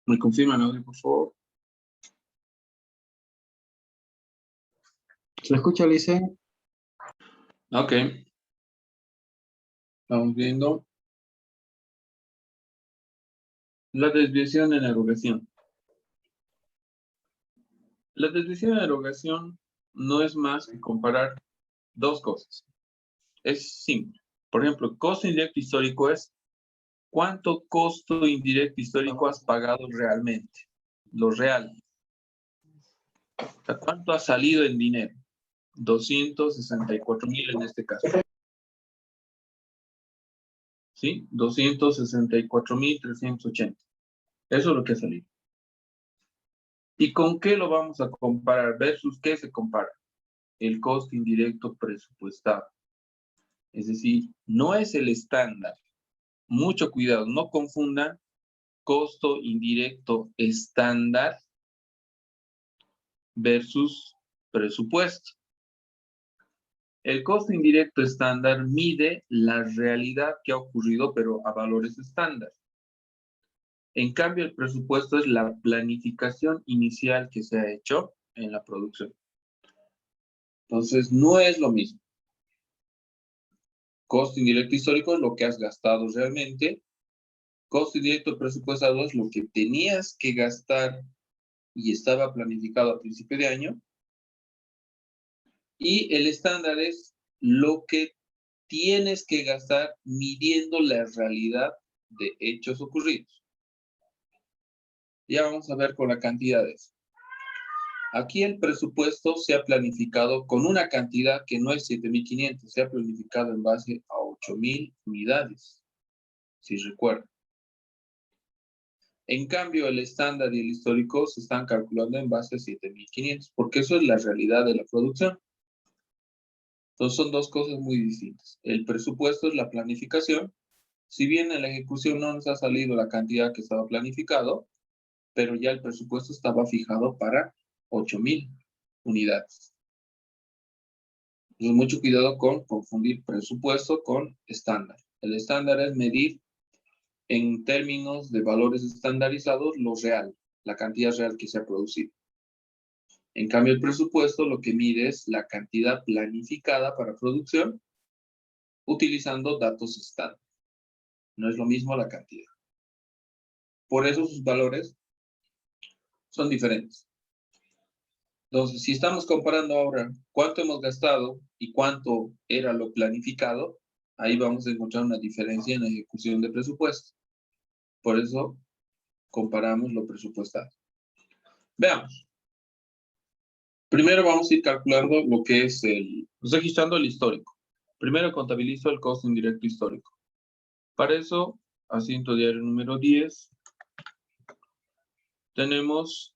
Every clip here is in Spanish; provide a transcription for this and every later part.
¿Me confirman audio, por favor? ¿Se escucha, Lice? Ok. Estamos viendo la desviación en erogación. La desviación en erogación no es más que comparar dos cosas. Es simple. Por ejemplo, costo indirecto histórico es ¿cuánto costo indirecto histórico has pagado realmente? Lo real. O sea, ¿cuánto ha salido en dinero? 264,000 en este caso. ¿Sí? 264,380. Eso es lo que ha salido. ¿Y con qué lo vamos a comparar? ¿Versus qué se compara? El costo indirecto presupuestado. Es decir, no es el estándar. Mucho cuidado, no confundan costo indirecto estándar versus presupuesto. El costo indirecto estándar mide la realidad que ha ocurrido, pero a valores estándar. En cambio, el presupuesto es la planificación inicial que se ha hecho en la producción. Entonces, no es lo mismo. Costo indirecto histórico es lo que has gastado realmente. Costo indirecto presupuestado es lo que tenías que gastar y estaba planificado a principio de año. Y el estándar es lo que tienes que gastar midiendo la realidad de hechos ocurridos. Ya vamos a ver con las cantidades. Aquí el presupuesto se ha planificado con una cantidad que no es 7,500, se ha planificado en base a 8,000 unidades, si recuerdan. En cambio, el estándar y el histórico se están calculando en base a 7,500, porque eso es la realidad de la producción. Entonces son dos cosas muy distintas. El presupuesto es la planificación. Si bien en la ejecución no nos ha salido la cantidad que estaba planificado, pero ya el presupuesto estaba fijado para 8,000 unidades. Entonces, mucho cuidado con confundir presupuesto con estándar. El estándar es medir en términos de valores estandarizados lo real, la cantidad real que se ha producido. En cambio, el presupuesto lo que mide es la cantidad planificada para producción utilizando datos estándar. No es lo mismo la cantidad. Por eso sus valores son diferentes. Entonces, si estamos comparando ahora cuánto hemos gastado y cuánto era lo planificado, ahí vamos a encontrar una diferencia en la ejecución de presupuesto. Por eso comparamos lo presupuestado. Veamos. Primero vamos a ir calculando lo que es registrando el histórico. Primero contabilizo el costo indirecto histórico. Para eso, asiento diario número 10, tenemos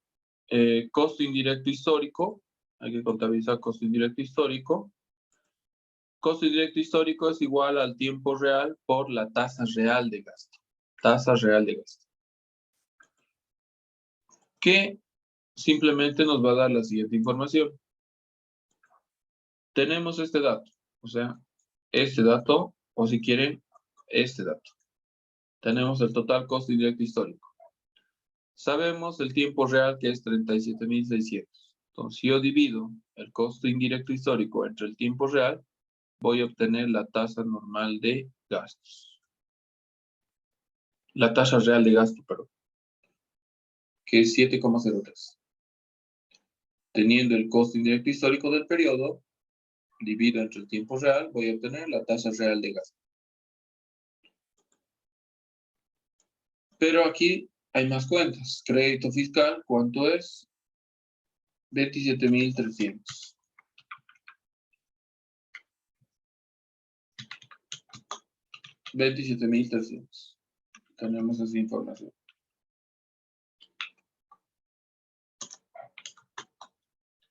costo indirecto histórico. Hay que contabilizar costo indirecto histórico. Costo indirecto histórico es igual al tiempo real por la tasa real de gasto. Tasa real de gasto. Que simplemente nos va a dar la siguiente información. Tenemos este dato, o sea, este dato, o si quieren, este dato. Tenemos el total costo indirecto histórico. Sabemos el tiempo real que es 37,600. Entonces, si yo divido el costo indirecto histórico entre el tiempo real, voy a obtener la tasa normal de gastos. La tasa real de gasto, perdón, que es 7,03. Teniendo el costo indirecto histórico del periodo, divido entre el tiempo real, voy a obtener la tasa real de gasto. Pero aquí hay más cuentas. Crédito fiscal, ¿cuánto es? 27,300. 27,300. Tenemos esa información.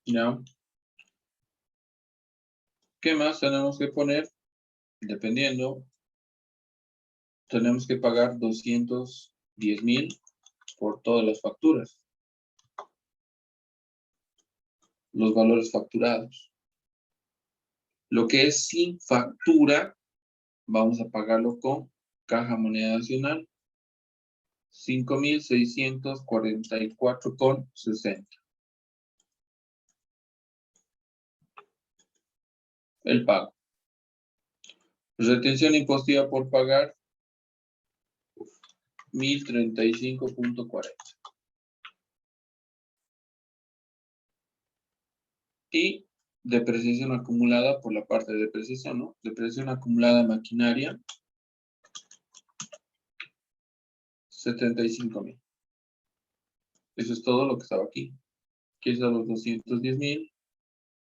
¿Ya? ¿Qué más tenemos que poner? Dependiendo, tenemos que pagar 210,000 por todas las facturas. Los valores facturados. Lo que es sin factura, vamos a pagarlo con Caja Moneda Nacional. 5.644,60. El pago. Retención impositiva por pagar, 1.035,40. Y depreciación acumulada por la parte de depreciación, ¿no? Depreciación acumulada de maquinaria, 75,000. Eso es todo lo que estaba aquí. Aquí están los 210,000,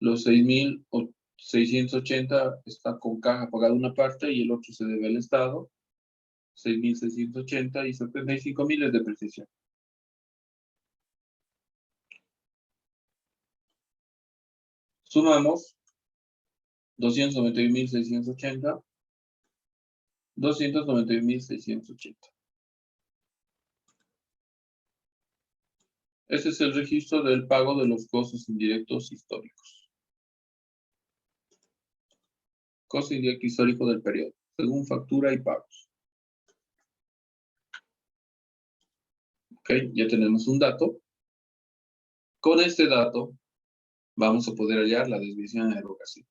los 6.680 está con caja pagada una parte y el otro se debe al Estado. 6.680 y 75,000 es depreciación. Sumamos 291.680, 291.680. Este es el registro del pago de los costos indirectos históricos. Costo indirecto histórico del periodo, según factura y pagos. Ok, ya tenemos un dato. Con este dato vamos a poder hallar la desviación en erogación.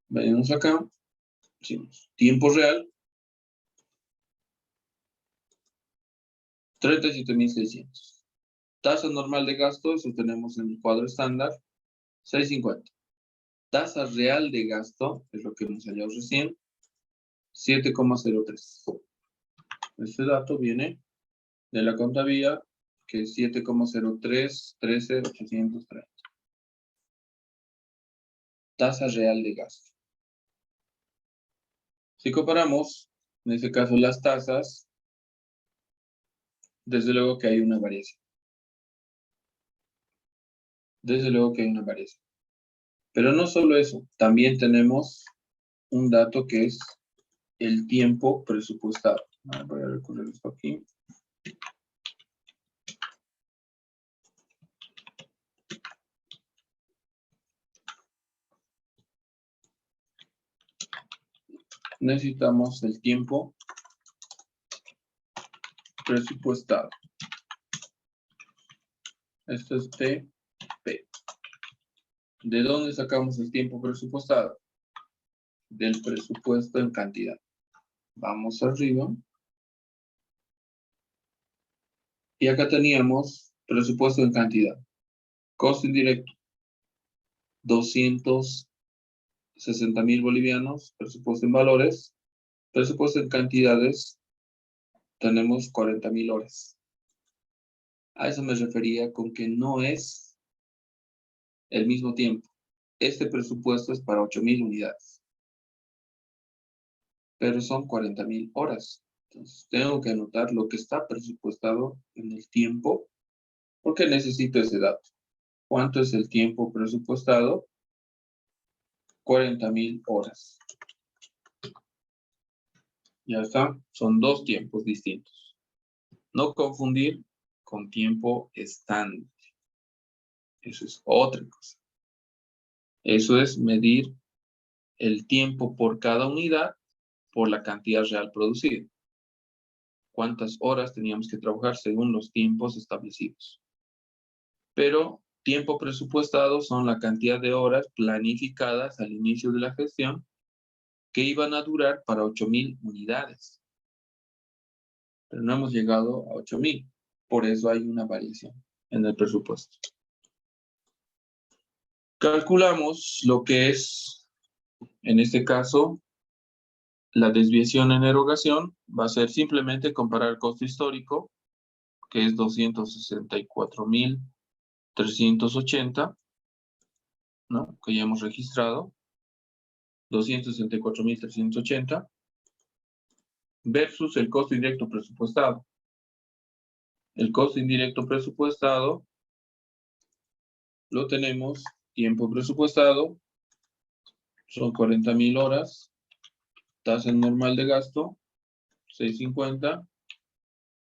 Venimos acá, decimos tiempo real, 37.600. Tasa normal de gasto, eso tenemos en el cuadro estándar, 6.50. Tasa real de gasto, es lo que hemos hallado recién, 7,03. Este dato viene de la contabilidad, que es 7,0313,830. Tasa real de gasto. Si comparamos, en este caso, las tasas, desde luego que hay una variación. Desde luego que hay una variación. Pero no solo eso, también tenemos un dato que es el tiempo presupuestado. Voy a recorrer esto aquí. Necesitamos el tiempo presupuestado. Esto es TP. ¿De dónde sacamos el tiempo presupuestado? Del presupuesto en cantidad. Vamos arriba. Y acá teníamos presupuesto en cantidad. Costo indirecto, 260,000 bolivianos. Presupuesto en valores. Presupuesto en cantidades, tenemos 40,000 horas. A eso me refería con que no es el mismo tiempo. Este presupuesto es para 8,000 unidades. Pero son 40,000 horas. Entonces, tengo que anotar lo que está presupuestado en el tiempo, porque necesito ese dato. ¿Cuánto es el tiempo presupuestado? 40,000 horas. Ya está. Son dos tiempos distintos. No confundir con tiempo estándar. Eso es otra cosa. Eso es medir el tiempo por cada unidad por la cantidad real producida. Cuántas horas teníamos que trabajar según los tiempos establecidos. Pero tiempo presupuestado son la cantidad de horas planificadas al inicio de la gestión que iban a durar para 8,000 unidades. Pero no hemos llegado a 8,000. Por eso hay una variación en el presupuesto. Calculamos lo que es, en este caso, la desviación en erogación. Va a ser simplemente comparar el costo histórico, que es 264,380, ¿no? Que ya hemos registrado. 264,380 versus el costo indirecto presupuestado. El costo indirecto presupuestado lo tenemos, tiempo presupuestado, son 40,000 horas, tasa normal de gasto, 650,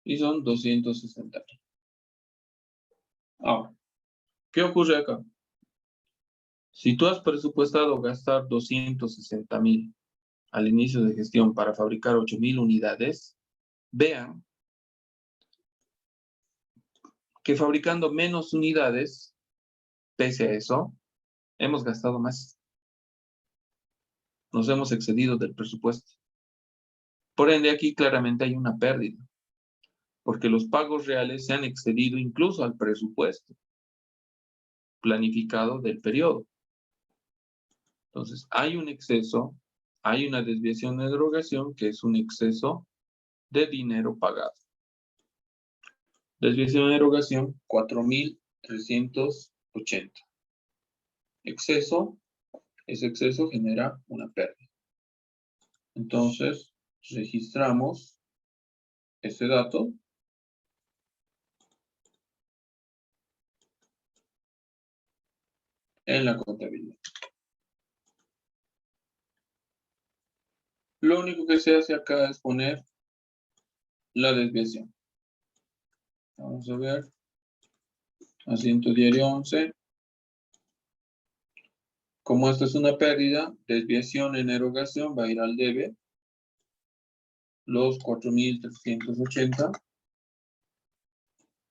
y son 260,000. Ahora, ¿qué ocurre acá? Si tú has presupuestado gastar 260,000 al inicio de gestión para fabricar 8,000 unidades, vean que fabricando menos unidades, pese a eso, hemos gastado más. Nos hemos excedido del presupuesto. Por ende, aquí claramente hay una pérdida, porque los pagos reales se han excedido incluso al presupuesto planificado del periodo. Entonces, hay un exceso, hay una desviación de erogación, que es un exceso de dinero pagado. Desviación de erogación, 4.380. Exceso, ese exceso genera una pérdida. Entonces, registramos ese dato. En la contabilidad. Lo único que se hace acá es poner la desviación. Vamos a ver. Asiento diario 11. Como esta es una pérdida, desviación en erogación va a ir al debe. Los 4.380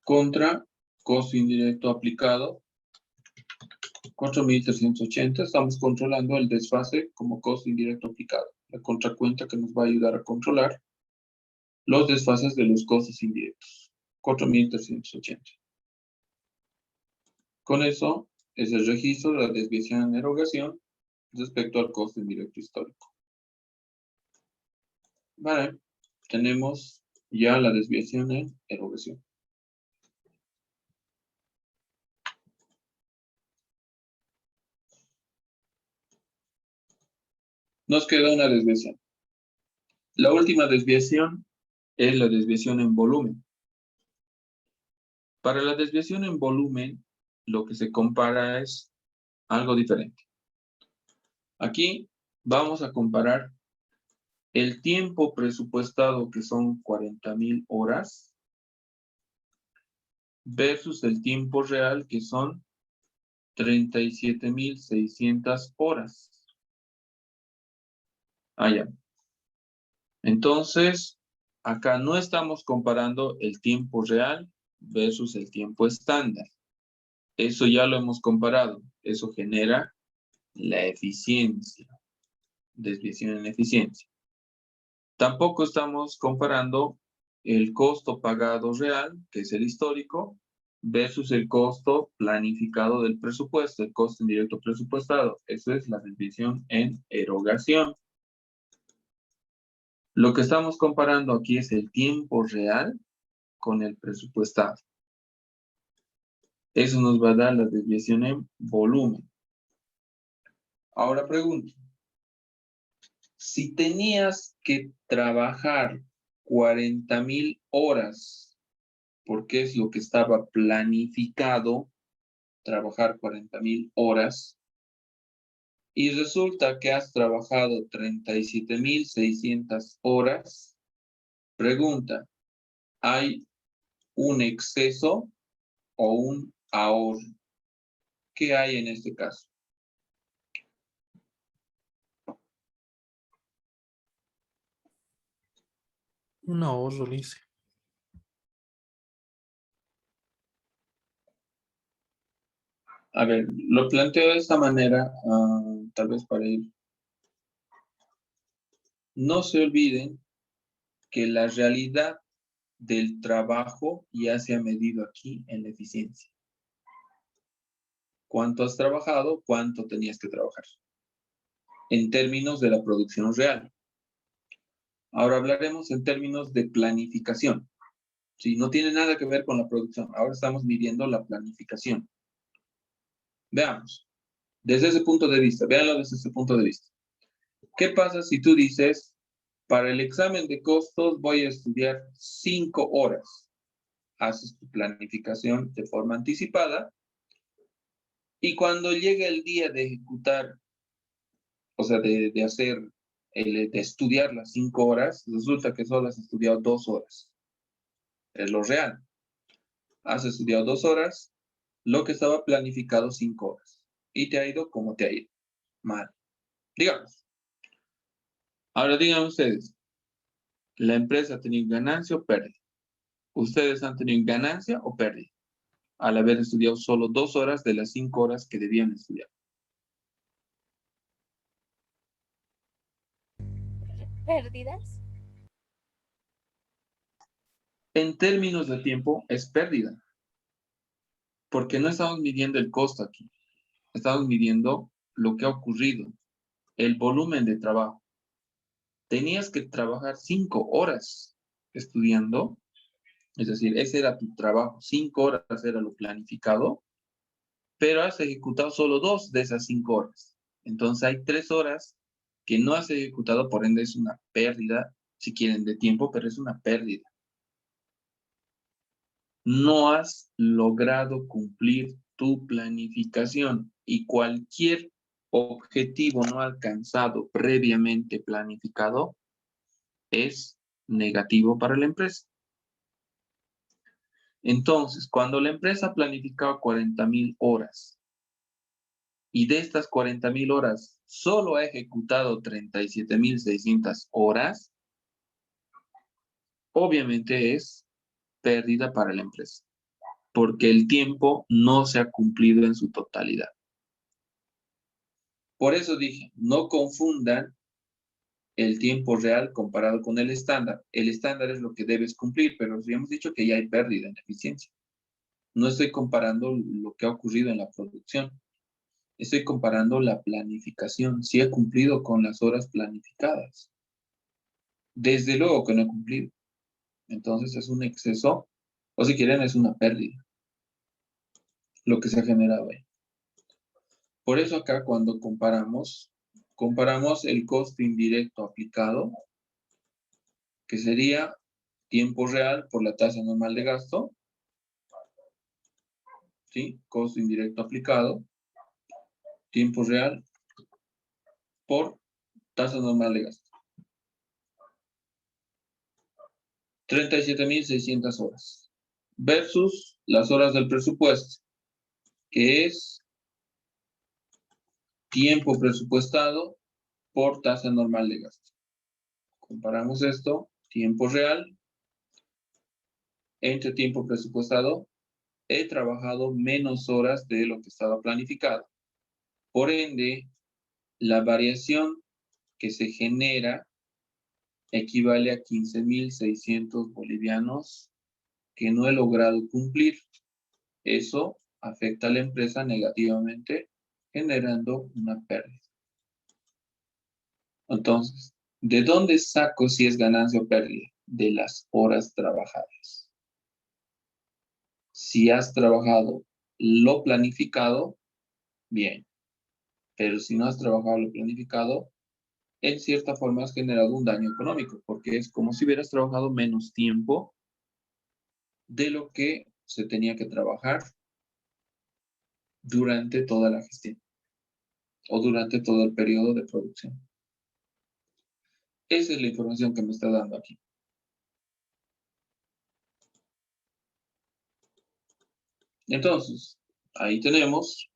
contra costo indirecto aplicado. 4.380. Estamos controlando el desfase como costo indirecto aplicado. La contracuenta que nos va a ayudar a controlar los desfases de los costos indirectos. 4.380. Con eso es el registro de la desviación en erogación respecto al costo indirecto histórico. Vale, tenemos ya la desviación en erogación. Nos queda una desviación. La última desviación es la desviación en volumen. Para la desviación en volumen, lo que se compara es algo diferente. Aquí vamos a comparar el tiempo presupuestado, que son 40.000 horas, versus el tiempo real, que son 37.600 horas. Ya. Entonces, acá no estamos comparando el tiempo real versus el tiempo estándar. Eso ya lo hemos comparado. Eso genera la eficiencia. Desviación en eficiencia. Tampoco estamos comparando el costo pagado real, que es el histórico, versus el costo planificado del presupuesto, el costo indirecto presupuestado. Eso es la desviación en erogación. Lo que estamos comparando aquí es el tiempo real con el presupuestado. Eso nos va a dar la desviación en volumen. Ahora pregunto, si tenías que trabajar 40.000 horas, porque es lo que estaba planificado, trabajar 40.000 horas, y resulta que has trabajado 37.600 horas, pregunta, ¿hay un exceso o un ahorro? ¿Qué hay en este caso? Un ahorro, dice. A ver, lo planteo de esta manera, tal vez para ir. No se olviden que la realidad del trabajo ya se ha medido aquí en la eficiencia. ¿Cuánto has trabajado? ¿Cuánto tenías que trabajar? En términos de la producción real. Ahora hablaremos en términos de planificación. Sí, no tiene nada que ver con la producción. Ahora estamos midiendo la planificación. Veamos. Desde ese punto de vista, véanlo desde ese punto de vista. ¿Qué pasa si tú dices, para el examen de costos voy a estudiar 5 horas? Haces tu planificación de forma anticipada y cuando llega el día de ejecutar, o sea, de estudiar las 5 horas, resulta que solo has estudiado 2 horas. Es lo real. Has estudiado 2 horas, lo que estaba planificado 5 horas. Y te ha ido como te ha ido. Mal. Digamos. Ahora digan ustedes, La empresa ha tenido ganancia o pérdida. Ustedes han tenido ganancia o pérdida al haber estudiado solo 2 horas de las 5 horas que debían estudiar. ¿Pérdidas? En términos de tiempo, es pérdida, porque no estamos midiendo el costo aquí. Estamos midiendo lo que ha ocurrido, el volumen de trabajo. Tenías que trabajar 5 horas estudiando, es decir, ese era tu trabajo, 5 horas era lo planificado, pero has ejecutado solo 2 de esas 5 horas. Entonces hay 3 horas que no has ejecutado, por ende es una pérdida, si quieren, de tiempo, pero es una pérdida. No has logrado cumplir tu planificación y cualquier objetivo no alcanzado previamente planificado es negativo para la empresa. Entonces, cuando la empresa planificaba 40,000 horas y de estas 40,000 horas solo ha ejecutado 37,600 horas, obviamente es pérdida para la empresa, porque el tiempo no se ha cumplido en su totalidad. Por eso dije, no confundan el tiempo real comparado con el estándar. El estándar es lo que debes cumplir, pero ya hemos dicho que ya hay pérdida en eficiencia. No estoy comparando lo que ha ocurrido en la producción. Estoy comparando la planificación. Si he cumplido con las horas planificadas. Desde luego que no he cumplido. Entonces es un exceso, o si quieren es una pérdida, lo que se ha generado ahí. Por eso acá cuando comparamos el costo indirecto aplicado, que sería tiempo real por la tasa normal de gasto, ¿sí? Costo indirecto aplicado, tiempo real por tasa normal de gasto. 37,600 horas versus las horas del presupuesto, que es tiempo presupuestado por tasa normal de gasto. Comparamos esto, tiempo real entre tiempo presupuestado. He trabajado menos horas de lo que estaba planificado. Por ende, la variación que se genera equivale a 15,600 bolivianos que no he logrado cumplir. Eso afecta a la empresa negativamente, generando una pérdida. Entonces, ¿de dónde saco si es ganancia o pérdida? De las horas trabajadas. Si has trabajado lo planificado, bien. Pero si no has trabajado lo planificado, en cierta forma has generado un daño económico, porque es como si hubieras trabajado menos tiempo de lo que se tenía que trabajar durante toda la gestión o durante todo el periodo de producción. Esa es la información que me está dando aquí. Entonces, ahí tenemos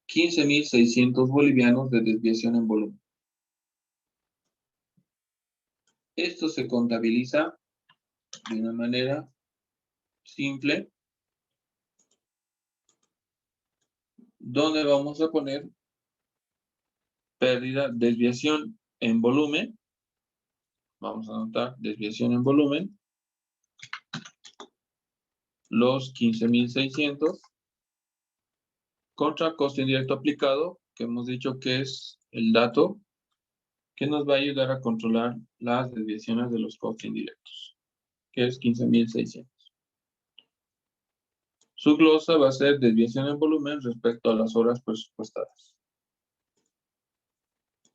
15,600 bolivianos de desviación en volumen. Esto se contabiliza de una manera simple, donde vamos a poner pérdida, desviación en volumen. Vamos a anotar desviación en volumen. Los 15,600 contra costo indirecto aplicado, que hemos dicho que es el dato que nos va a ayudar a controlar las desviaciones de los costos indirectos, que es 15,600. Su glosa va a ser desviación en volumen respecto a las horas presupuestadas.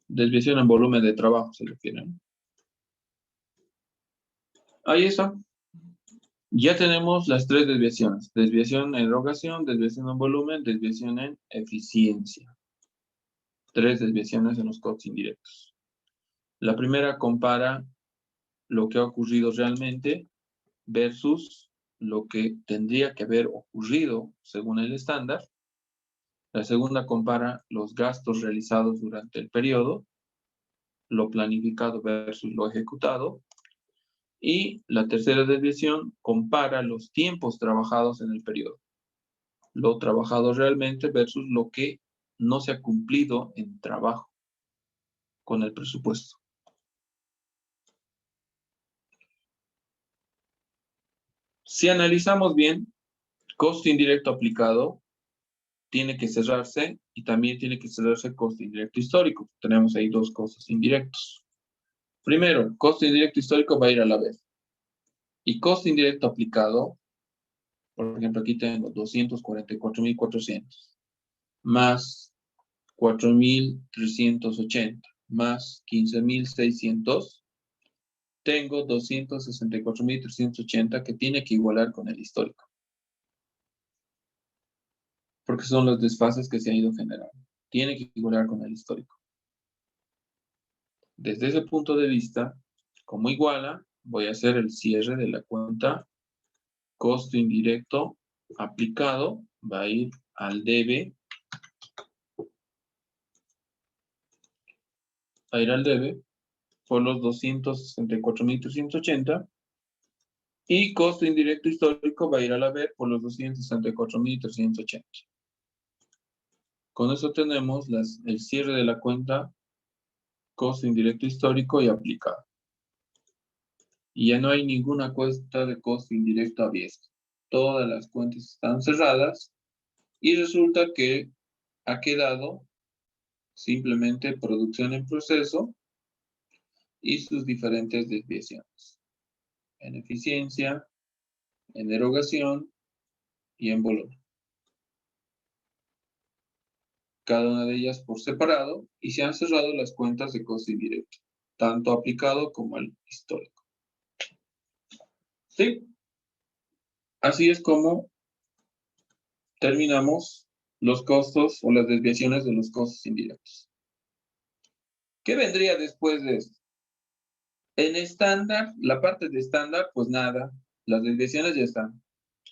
Desviación en volumen de trabajo se refiere, ¿no? Ahí está. Ya tenemos las 3 desviaciones. Desviación en erogación, desviación en volumen, desviación en eficiencia. 3 desviaciones en los costos indirectos. La primera compara lo que ha ocurrido realmente versus lo que tendría que haber ocurrido según el estándar. La segunda compara los gastos realizados durante el periodo. lo planificado versus lo ejecutado. Y la tercera desviación compara los tiempos trabajados en el periodo. Lo trabajado realmente versus lo que no se ha cumplido en trabajo con el presupuesto. Si analizamos bien, costo indirecto aplicado tiene que cerrarse y también tiene que cerrarse costo indirecto histórico. Tenemos ahí dos costos indirectos. Primero, costo indirecto histórico va a ir a la vez. Y costo indirecto aplicado, por ejemplo, aquí tengo 244.400 más 4.380 más 15.600. Tengo 264.380 que tiene que igualar con el histórico. Porque son los desfases que se han ido generando. Tiene que igualar con el histórico. Desde ese punto de vista, como iguala, voy a hacer el cierre de la cuenta costo indirecto aplicado, va a ir al debe, por los 264.380 y costo indirecto histórico va a ir a la B por los 264.380. Con eso tenemos el cierre de la cuenta costo indirecto histórico y aplicado. Y ya no hay ninguna cuenta de costo indirecto abierta. Todas las cuentas están cerradas y resulta que ha quedado simplemente producción en proceso y sus diferentes desviaciones. En eficiencia, en erogación y en volumen. Cada una de ellas por separado y se han cerrado las cuentas de costo indirecto, tanto aplicado como el histórico. ¿Sí? Así es como terminamos los costos o las desviaciones de los costos indirectos. ¿Qué vendría después de esto? En estándar, la parte de estándar, pues nada, las desviaciones ya están.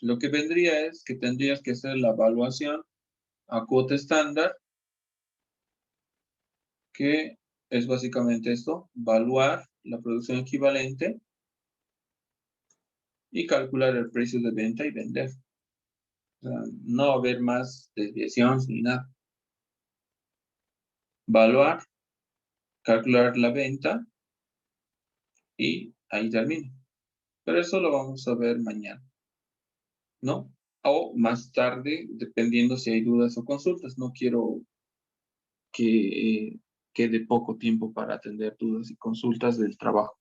Lo que vendría es que tendrías que hacer la evaluación a cuota estándar, que es básicamente esto, evaluar la producción equivalente y calcular el precio de venta y vender. O sea, no va a haber más desviaciones ni nada. Evaluar, calcular la venta y ahí termina. Pero eso lo vamos a ver mañana, ¿no? O más tarde, dependiendo si hay dudas o consultas. No quiero que quede poco tiempo para atender dudas y consultas del trabajo.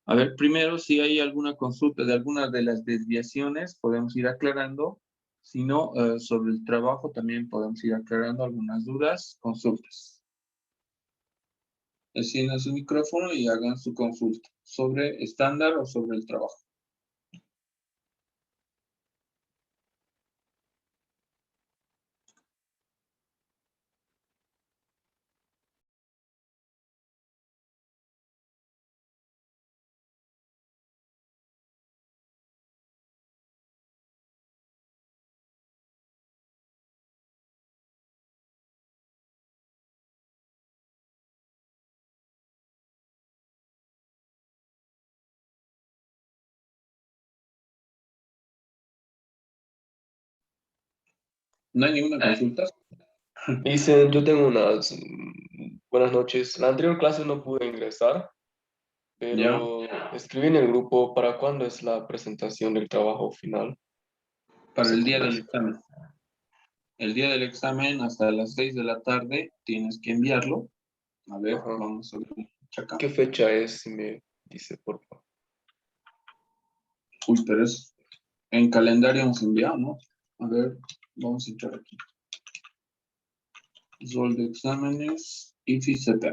A ver, primero, si hay alguna consulta de alguna de las desviaciones, podemos ir aclarando. Si no, sobre el trabajo también podemos ir aclarando algunas dudas, consultas. Enciendan su micrófono y hagan su consulta sobre estándar o sobre el trabajo. ¿No hay ninguna consulta? Dicen, yo tengo unas buenas noches. La anterior clase no pude ingresar, Ya, pero escribí en el grupo para cuándo es la presentación del trabajo final. para el día del Secundario. examen. El día del examen hasta las 6 de la tarde tienes que enviarlo. A ver, Ajá. vamos a ver acá. ¿Qué fecha es? Si me dice, por favor. Uy, pero es en calendario hemos enviado, ¿no? A ver, vamos a entrar aquí. Rol de exámenes, IFICP.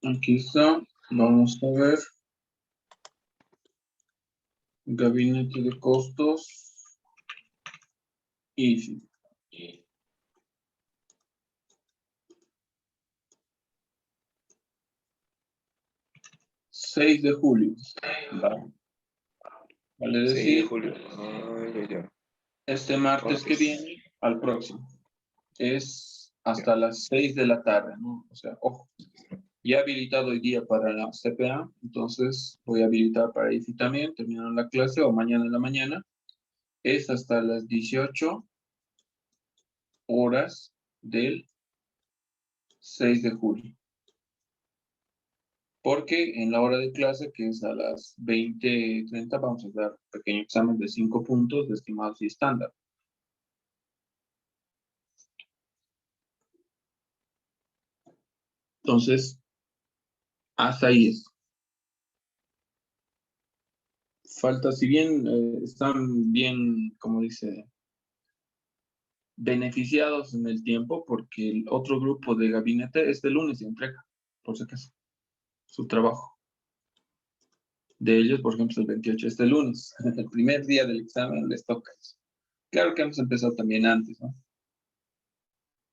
Aquí está. Vamos a ver. Gabinete de costos. IFI. 6 de julio. Vale 6 de decir, julio. Ah, ya. este martes Ok. que viene al próximo. Es hasta las 6 de la tarde, ¿no? O sea, ojo, ya he habilitado hoy día para la CPA, entonces voy a habilitar para IFI también, terminando la clase o mañana en la mañana. Es hasta las 18 horas del 6 de julio. Porque en la hora de clase, que es a las 20:30, vamos a dar un pequeño examen de 5 puntos de estimados y estándar. Entonces, hasta ahí es. Falta, si bien están bien, como dice, beneficiados en el tiempo, porque el otro grupo de gabinete este lunes se entrega, por si acaso, su trabajo. De ellos, por ejemplo, el 28 este lunes, el primer día del examen les toca eso. Claro que hemos empezado también antes, ¿no?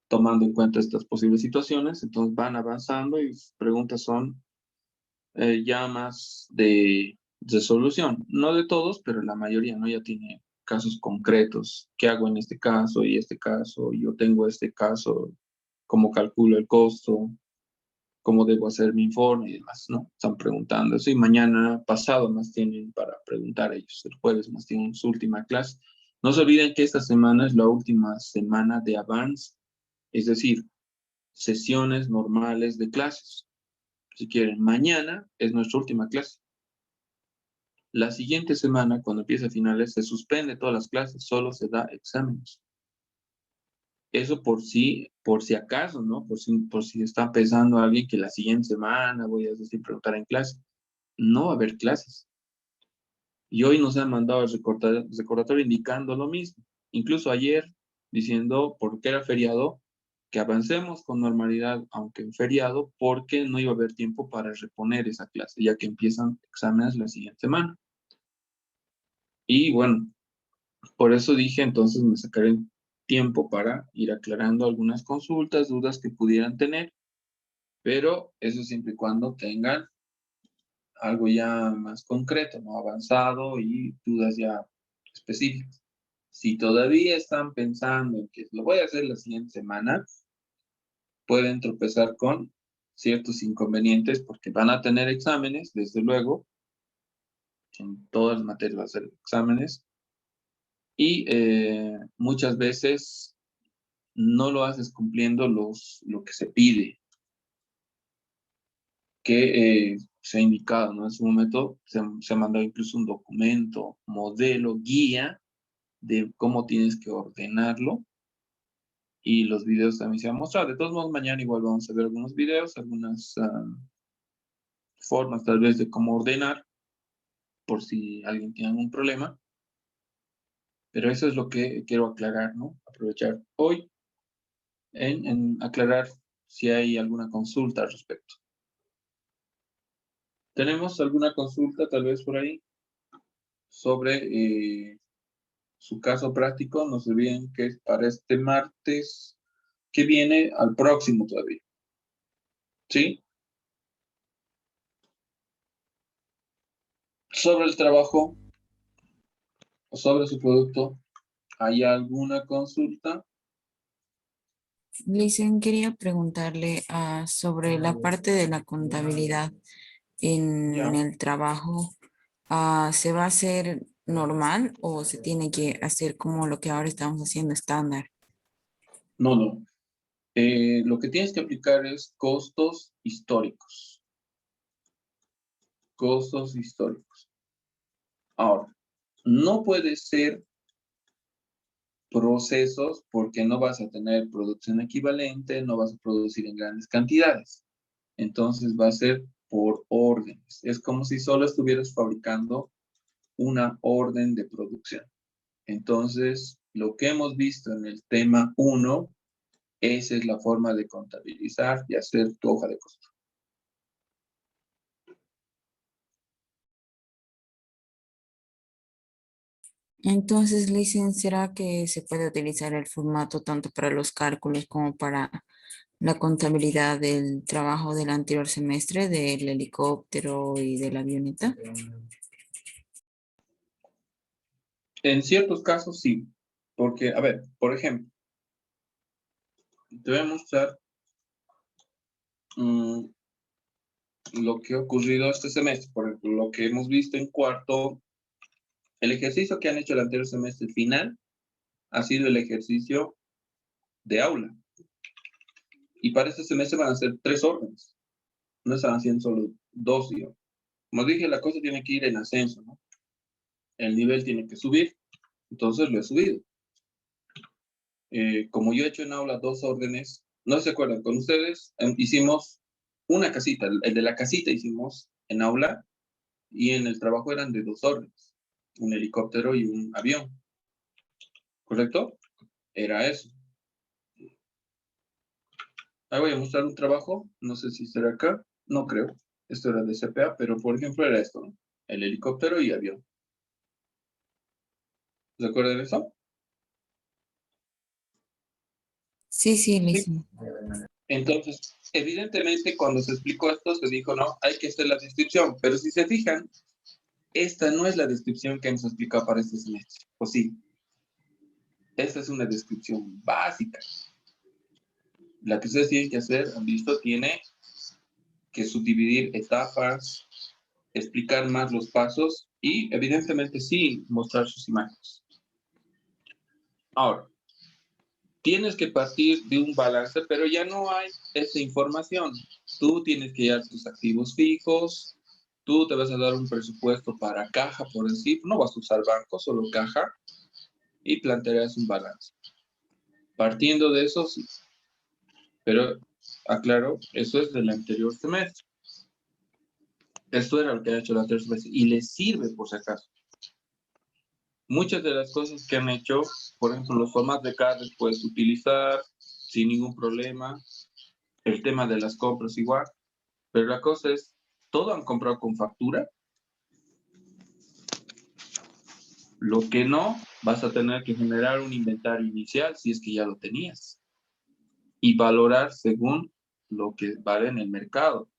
Tomando en cuenta estas posibles situaciones, entonces van avanzando y sus preguntas son ya más de solución. No de todos, pero la mayoría, ¿no? Ya tiene casos concretos. ¿Qué hago en este caso y este caso? Yo tengo este caso, ¿cómo calculo el costo? ¿Cómo debo hacer mi informe y demás, ¿no? Están preguntando eso y mañana pasado más tienen para preguntar ellos. El jueves más tienen su última clase. No se olviden que esta semana es la última semana de avance, es decir, sesiones normales de clases. Si quieren, mañana es nuestra última clase. La siguiente semana, cuando empiece finales, se suspende todas las clases, solo se da exámenes. Eso por si acaso, ¿no? Por si está pensando alguien que la siguiente semana voy a decir preguntar en clase. No va a haber clases. Y hoy nos han mandado el recordatorio indicando lo mismo. Incluso ayer, diciendo, porque era feriado, que avancemos con normalidad, aunque en feriado, porque no iba a haber tiempo para reponer esa clase, ya que empiezan exámenes la siguiente semana. Y bueno, por eso dije, entonces me sacaré tiempo para ir aclarando algunas consultas, dudas que pudieran tener, pero eso siempre y cuando tengan algo ya más concreto, ¿no? Avanzado y dudas ya específicas. Si todavía están pensando en que lo voy a hacer la siguiente semana, pueden tropezar con ciertos inconvenientes porque van a tener exámenes, desde luego, en todas las materias van a ser exámenes, y muchas veces no lo haces cumpliendo lo que se pide, que se ha indicado, ¿no? En su momento se ha mandado incluso un documento, modelo, guía de cómo tienes que ordenarlo, y los videos también se han mostrado. De todos modos, mañana igual vamos a ver algunos videos, algunas formas tal vez de cómo ordenar, por si alguien tiene algún problema. Pero eso es lo que quiero aclarar, ¿no? Aprovechar hoy en aclarar si hay alguna consulta al respecto. ¿Tenemos alguna consulta tal vez por ahí sobre su caso práctico? No se olviden que es para este martes que viene al próximo todavía. ¿Sí? Sobre el trabajo o sobre su producto, ¿hay alguna consulta? Licen, quería preguntarle sobre la parte de la contabilidad en Ya. el trabajo. ¿Se va a hacer normal o se tiene que hacer como lo que ahora estamos haciendo estándar? No, no. Lo que tienes que aplicar es costos históricos. Costos históricos. Ahora, no puede ser procesos porque no vas a tener producción equivalente, no vas a producir en grandes cantidades. Entonces va a ser por órdenes. Es como si solo estuvieras fabricando una orden de producción. Entonces, lo que hemos visto en el tema 1, esa es la forma de contabilizar y hacer tu hoja de costo. Entonces, Licen, ¿será que se puede utilizar el formato tanto para los cálculos como para la contabilidad del trabajo del anterior semestre, del helicóptero y de la avioneta? En ciertos casos sí, porque, a ver, por ejemplo, Te voy a mostrar lo que ha ocurrido este semestre. Por ejemplo, lo que hemos visto en cuarto, el ejercicio que han hecho el anterior semestre final ha sido el ejercicio de aula. Y para este semestre van a ser 3 órdenes. No están haciendo solo 2, digamos. Como dije, la cosa tiene que ir en ascenso, ¿no? El nivel tiene que subir. Entonces lo he subido. Como yo he hecho en aula 2 órdenes, no se acuerdan, con ustedes hicimos una casita, el de la casita hicimos en aula y en el trabajo eran de 2 órdenes, un helicóptero y un avión, ¿correcto? Era eso. Ahí voy a mostrar un trabajo, no sé si será acá, no creo, esto era de CPA, pero por ejemplo era esto, ¿no? El helicóptero y avión. ¿Se acuerdan de eso? Sí, sí, Sí. licenciado. Entonces, evidentemente, cuando se explicó esto, se dijo, no, hay que hacer la descripción. Pero si se fijan, esta no es la descripción que hemos explicado para este semestre. ¿O sí? Esta es una descripción básica. La que ustedes tienen que hacer, han visto, tiene que subdividir etapas, explicar más los pasos y, evidentemente, sí, mostrar sus imágenes. Ahora, tienes que partir de un balance, pero ya no hay esta información. Tú tienes que llevar tus activos fijos, tú te vas a dar un presupuesto para caja, por decir, no vas a usar banco, solo caja, y plantearás un balance. Partiendo de eso, sí. Pero, aclaro, eso es del anterior semestre. Esto era lo que ha hecho el anterior semestre, y les sirve por si acaso. Muchas de las cosas que han hecho, por ejemplo, los formatos de cartas puedes utilizar sin ningún problema. El tema de las compras igual. Pero la cosa es, ¿todo han comprado con factura? Lo que no, vas a tener que generar un inventario inicial si es que ya lo tenías. Y valorar según lo que vale en el mercado.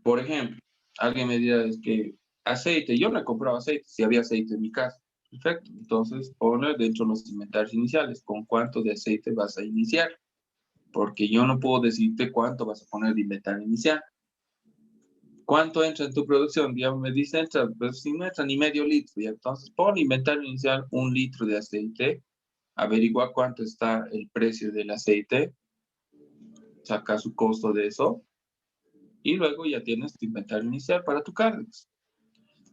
Por ejemplo, alguien me dirá, es que aceite, yo no he comprado aceite, si había aceite en mi casa. Perfecto, entonces pone dentro de los inventarios iniciales, con cuánto de aceite vas a iniciar. Porque yo no puedo decirte cuánto vas a poner de inventario inicial. ¿Cuánto entra en tu producción? Ya me dice, entra, pues si no entra ni medio litro, y entonces pon inventario inicial 1 litro de aceite, averigua cuánto está el precio del aceite, saca su costo de eso, y luego ya tienes tu inventario inicial para tu Cardex.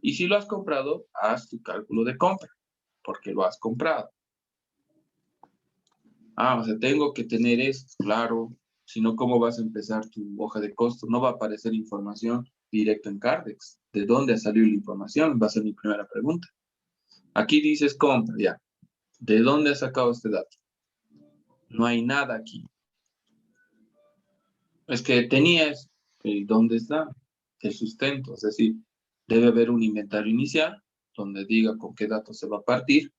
Y si lo has comprado, haz tu cálculo de compra, porque lo has comprado. O sea, tengo que tener esto, claro, si no, ¿cómo vas a empezar tu hoja de costo? No va a aparecer información directa en Cardex. ¿De dónde ha salido la información? Va a ser mi primera pregunta. Aquí dices compra, ya. ¿De dónde has sacado este dato? No hay nada aquí. Es que tenías, ¿dónde está? El sustento, es decir, debe haber un inventario inicial donde diga con qué datos se va a partir,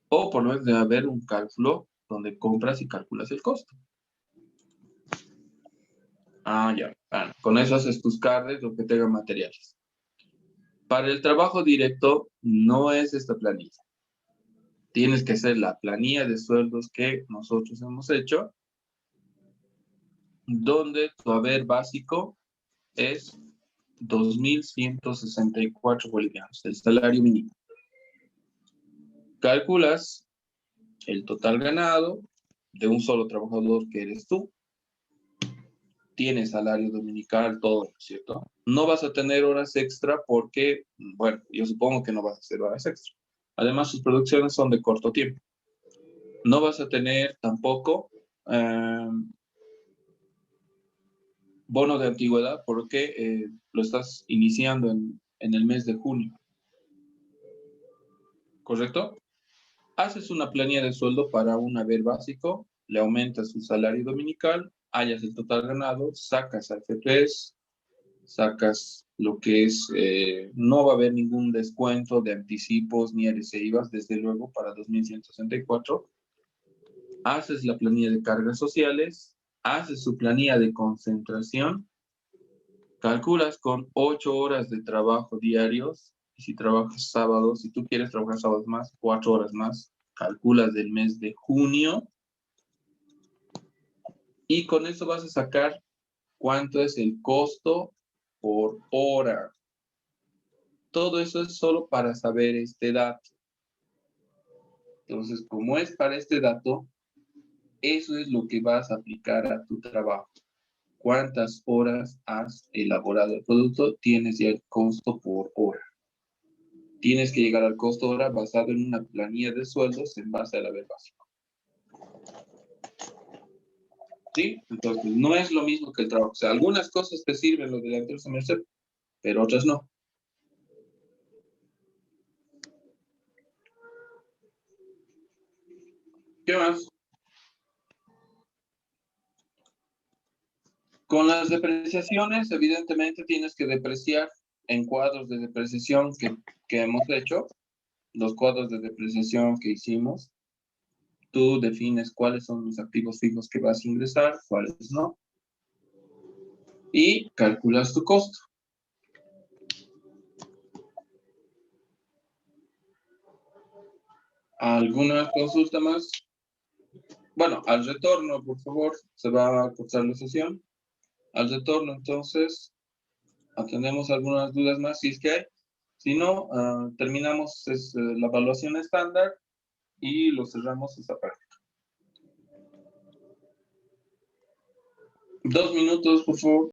o por lo menos debe haber un cálculo donde compras y calculas el costo. Ya. Con eso haces tus cards, lo que tenga materiales. Para el trabajo directo no es esta planilla. Tienes que hacer la planilla de sueldos que nosotros hemos hecho, donde tu haber básico es 2.164 bolivianos, el salario mínimo. Calculas el total ganado de un solo trabajador que eres tú. Tienes salario dominical, todo, ¿cierto? No vas a tener horas extra porque, bueno, yo supongo que no vas a hacer horas extra. Además, sus producciones son de corto tiempo. No vas a tener tampoco bono de antigüedad porque lo estás iniciando en el mes de junio. ¿Correcto? Haces una planilla de sueldo para un haber básico, le aumentas su salario dominical, hallas el total ganado, sacas AFPs, sacas lo que es, no va a haber ningún descuento de anticipos ni IVAs, desde luego, para 2.164. Haces la planilla de cargas sociales, haces su planilla de concentración, calculas con 8 horas de trabajo diarios, y si trabajas sábados, si tú quieres trabajar sábados más, 4 horas más, calculas del mes de junio, Y con eso vas a sacar cuánto es el costo por hora. Todo eso es solo para saber este dato. Entonces, como es para este dato, eso es lo que vas a aplicar a tu trabajo. ¿Cuántas horas has elaborado el producto? Tienes ya el costo por hora. Tienes que llegar al costo hora basado en una planilla de sueldos en base al haber básico. ¿Sí? Entonces, no es lo mismo que el trabajo. O sea, algunas cosas te sirven lo del anterior semestre, pero otras no. ¿Qué más? Con las depreciaciones, evidentemente tienes que depreciar en cuadros de depreciación que hemos hecho, los cuadros de depreciación que hicimos. Tú defines cuáles son los activos fijos que vas a ingresar, cuáles no. Y calculas tu costo. ¿Alguna consulta más? Bueno, al retorno, por favor, se va a cortar la sesión. Al retorno, entonces, atendemos algunas dudas más, si es que hay. Si no, terminamos la evaluación estándar y lo cerramos esa parte. 2 minutos, por favor.